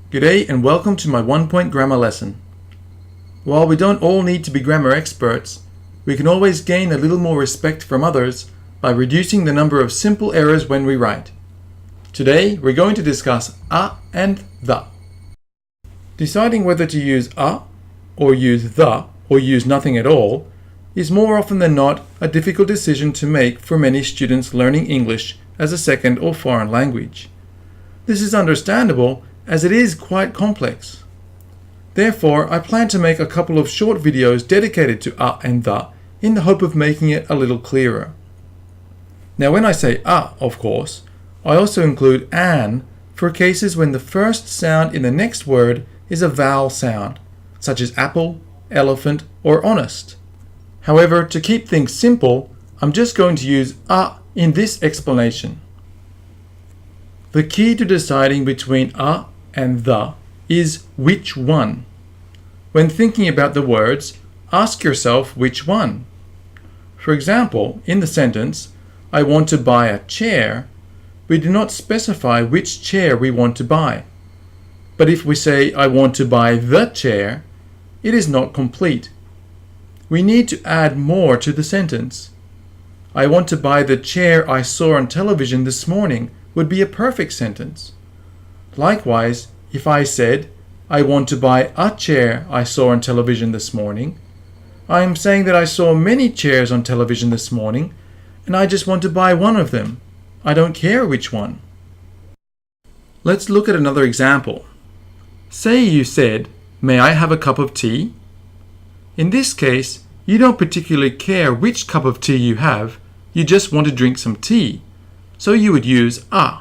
G'day and welcome to my one-point grammar lesson. While we don't all need to be grammar experts, we can always gain a little more respect from others by reducing the number of simple errors when we write. Today we're going to discuss a and the. Deciding whether to use a or use the or use nothing at all is more often than not a difficult decision to make for many students learning English as a second or foreign language. This is understandable as it is quite complex. Therefore, I plan to make a couple of short videos dedicated to a and the in the hope of making it a little clearer. Now when I say a, of course, I also include an for cases when the first sound in the next word is a vowel sound, such as apple, elephant, or honest. However, to keep things simple, I'm just going to use a in this explanation. The key to deciding between a and the is which one. When thinking about the words, ask yourself which one. For example, in the sentence, I want to buy a chair, we do not specify which chair we want to buy. But if we say I want to buy the chair, it is not complete. We need to add more to the sentence. I want to buy the chair I saw on television this morning would be a perfect sentence. Likewise, if I said, I want to buy a chair I saw on television this morning, I am saying that I saw many chairs on television this morning, and I just want to buy one of them. I don't care which one. Let's look at another example. Say you said, may I have a cup of tea? In this case, you don't particularly care which cup of tea you have, you just want to drink some tea. So you would use a.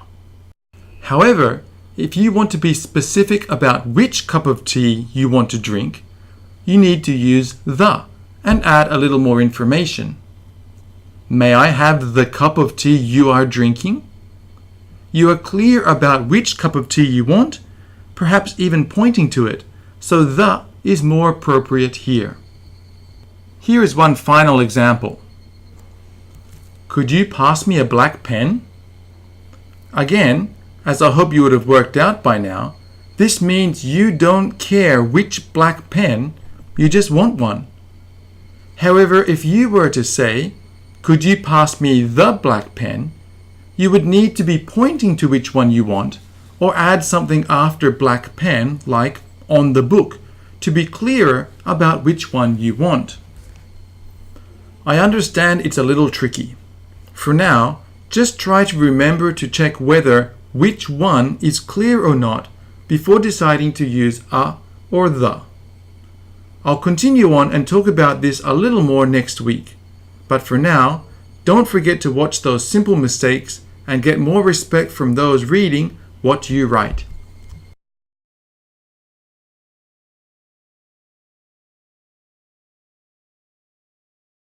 However, if you want to be specific about which cup of tea you want to drink, you need to use the and add a little more information. May I have the cup of tea you are drinking? You are clear about which cup of tea you want, perhaps even pointing to it, so the is more appropriate here. Here is one final example. Could you pass me a black pen? Again, as I hope you would have worked out by now, this means you don't care which black pen, you just want one. However, if you were to say, could you pass me the black pen, you would need to be pointing to which one you want, or add something after black pen, like on the book, to be clearer about which one you want. I understand it's a little tricky. For now, just try to remember to check whether which one is clear or not before deciding to use a or the. I'll continue on and talk about this a little more next week. But for now, don't forget to watch those simple mistakes and get more respect from those reading what you write.